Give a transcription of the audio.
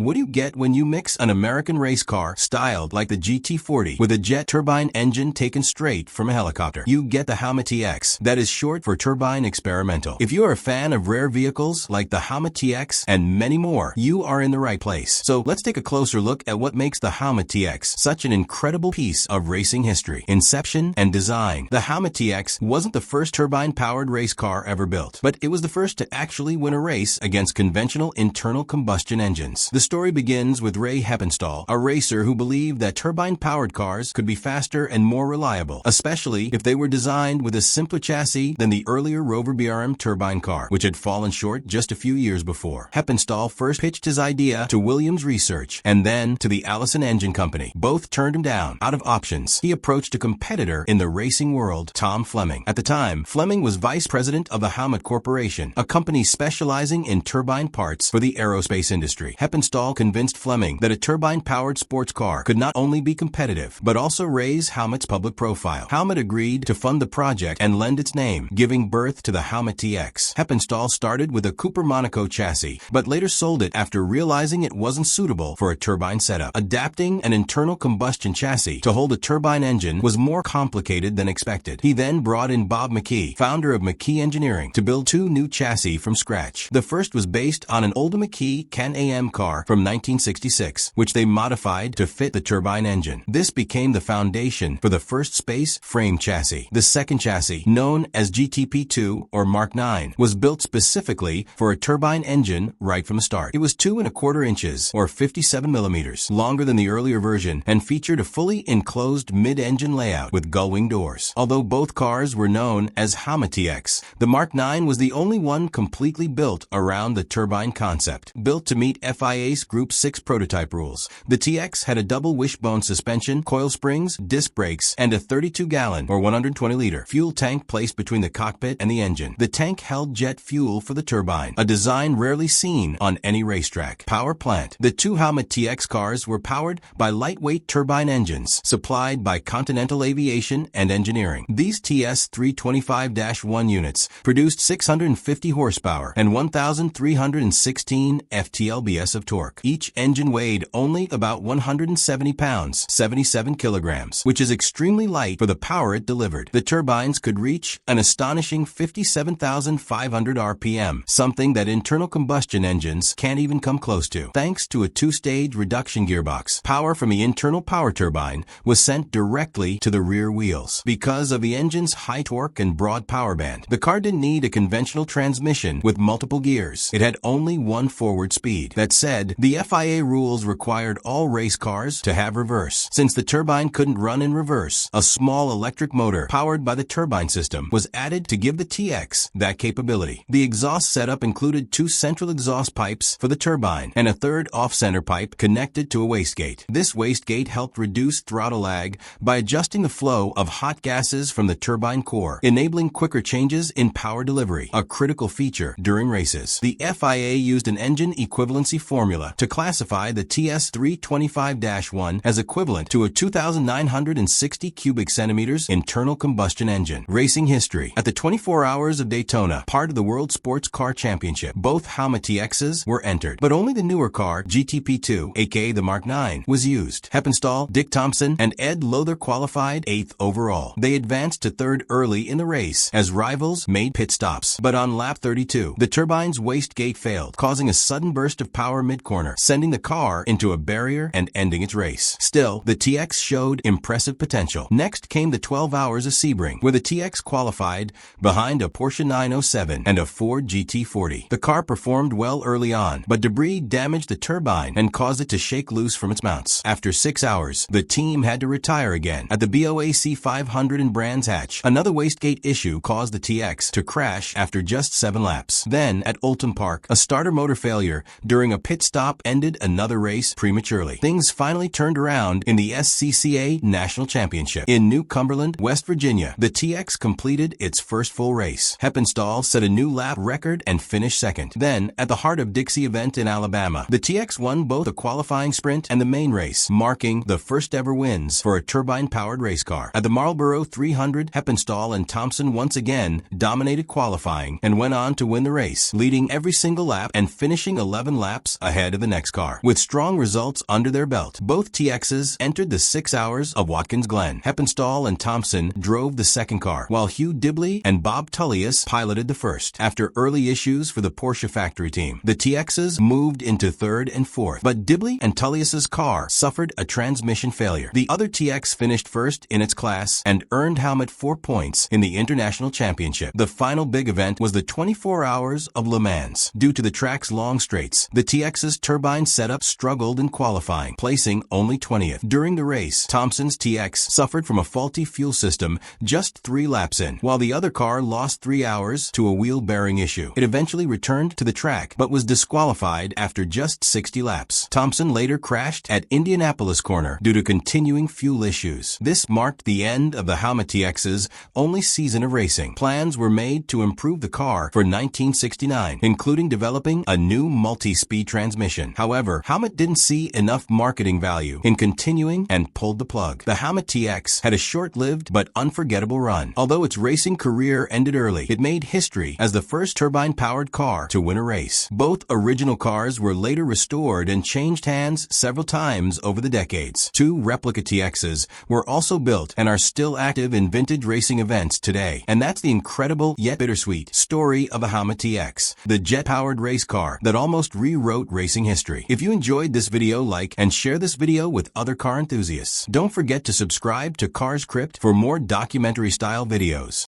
What do you get when you mix an American race car styled like the GT40 with a jet turbine engine taken straight from a helicopter? You get the Howmet TX, that is short for Turbine Experimental. If you are a fan of rare vehicles like the Howmet TX and many more, you are in the right place. So let's take a closer look at what makes the Howmet TX such an incredible piece of racing history. Inception and design. The Howmet TX wasn't the first turbine-powered race car ever built, but it was the first to actually win a race against conventional internal combustion engines. The story begins with Ray Heppenstall, a racer who believed that turbine-powered cars could be faster and more reliable, especially if they were designed with a simpler chassis than the earlier Rover BRM turbine car, which had fallen short just a few years before. Heppenstall first pitched his idea to Williams Research and then to the Allison Engine Company. Both turned him down. Out of options, he approached a competitor in the racing world, Tom Fleming. At the time, Fleming was vice president of the Howmet Corporation, a company specializing in turbine parts for the aerospace industry. Heppenstall convinced Fleming that a turbine-powered sports car could not only be competitive, but also raise Howmet's public profile. Howmet agreed to fund the project and lend its name, giving birth to the Howmet TX. Heppenstall started with a Cooper Monaco chassis, but later sold it after realizing it wasn't suitable for a turbine setup. Adapting an internal combustion chassis to hold a turbine engine was more complicated than expected. He then brought in Bob McKee, founder of McKee Engineering, to build two new chassis from scratch. The first was based on an older McKee Can-Am car from 1966, which they modified to fit the turbine engine. This became the foundation for the first space frame chassis. The second chassis, known as GTP2 or Mark 9, was built specifically for a turbine engine right from the start. It was 2¼ inches or 57 millimeters longer than the earlier version and featured a fully enclosed mid-engine layout with gull-wing doors. Although both cars were known as Howmet TX, the Mark 9 was the only one completely built around the turbine concept. Built to meet FIA's Group 6 prototype rules, the TX had a double wishbone suspension, coil springs, disc brakes, and a 32-gallon or 120-liter fuel tank placed between the cockpit and the engine. The tank held jet fuel for the turbine, a design rarely seen on any racetrack. Power plant. The two Howmet TX cars were powered by lightweight turbine engines supplied by Continental Aviation and Engineering. These TS325-1 units produced 650 horsepower and 1,316 ft-lbs of torque. Each engine weighed only about 170 pounds, 77 kilograms, which is extremely light for the power it delivered. The turbines could reach an astonishing 57,500 RPM, something that internal combustion engines can't even come close to. Thanks to a two-stage reduction gearbox, power from the internal power turbine was sent directly to the rear wheels. Because of the engine's high torque and broad power band, the car didn't need a conventional transmission with multiple gears. It had only one forward speed. That said, the FIA rules required all race cars to have reverse. Since the turbine couldn't run in reverse, a small electric motor powered by the turbine system was added to give the TX that capability. The exhaust setup included two central exhaust pipes for the turbine and a third off-center pipe connected to a wastegate. This wastegate helped reduce throttle lag by adjusting the flow of hot gases from the turbine core, enabling quicker changes in power delivery, a critical feature during races. The FIA used an engine equivalency formula to classify the TS325-1 as equivalent to a 2,960 cubic centimeters internal combustion engine. Racing history. At the 24 Hours of Daytona, part of the World Sports Car Championship, both Howmet TXs were entered, but only the newer car, GTP2, aka the Mark 9, was used. Heppenstall, Dick Thompson, and Ed Lother qualified 8th overall. They advanced to 3rd early in the race as rivals made pit stops. But on lap 32, the turbine's wastegate failed, causing a sudden burst of power mid-corner, sending the car into a barrier and ending its race. Still, the TX showed impressive potential. Next came the 12 Hours of Sebring, where the TX qualified behind a Porsche 907 and a Ford GT40. The car performed well early on, but debris damaged the turbine and caused it to shake loose from its mounts. After 6 hours, the team had to retire again. At the BOAC 500 in Brands Hatch, another wastegate issue caused the TX to crash after just 7 laps. Then, at Oulton Park, a starter motor failure during a pit stop ended another race prematurely. Things finally turned around in the SCCA National Championship. In New Cumberland, West Virginia, the TX completed its first full race. Heppenstall set a new lap record and finished second. Then, at the Heart of Dixie event in Alabama, the TX won both the qualifying sprint and the main race, marking the first ever wins for a turbine-powered race car. At the Marlboro 300, Heppenstall and Thompson once again dominated qualifying and went on to win the race, leading every single lap and finishing 11 laps ahead ahead of the next car. With strong results under their belt, both TXs entered the 6 hours of Watkins Glen. Heppenstall and Thompson drove the second car, while Hugh Dibley and Bob Tullius piloted the first. After early issues for the Porsche factory team, the TXs moved into third and fourth, but Dibley and Tullius's car suffered a transmission failure. The other TX finished first in its class and earned Howmet 4 points in the International Championship. The final big event was the 24 Hours of Le Mans. Due to the track's long straights, the TX's turbine setup struggled in qualifying, placing only 20th. During the race, Thompson's TX suffered from a faulty fuel system just 3 laps in, while the other car lost 3 hours to a wheel bearing issue. It eventually returned to the track, but was disqualified after just 60 laps. Thompson later crashed at Indianapolis corner due to continuing fuel issues. This marked the end of the Howmet TX's only season of racing. Plans were made to improve the car for 1969, including developing a new multi-speed transmission. However, Howmet didn't see enough marketing value in continuing and pulled the plug. The Howmet TX had a short-lived but unforgettable run. Although its racing career ended early, it made history as the first turbine-powered car to win a race. Both original cars were later restored and changed hands several times over the decades. 2 replica TXs were also built and are still active in vintage racing events today. And that's the incredible yet bittersweet story of a Howmet TX, the jet-powered race car that almost rewrote racing history. If you enjoyed this video, like and share this video with other car enthusiasts. Don't forget to subscribe to Crypt for more documentary-style videos.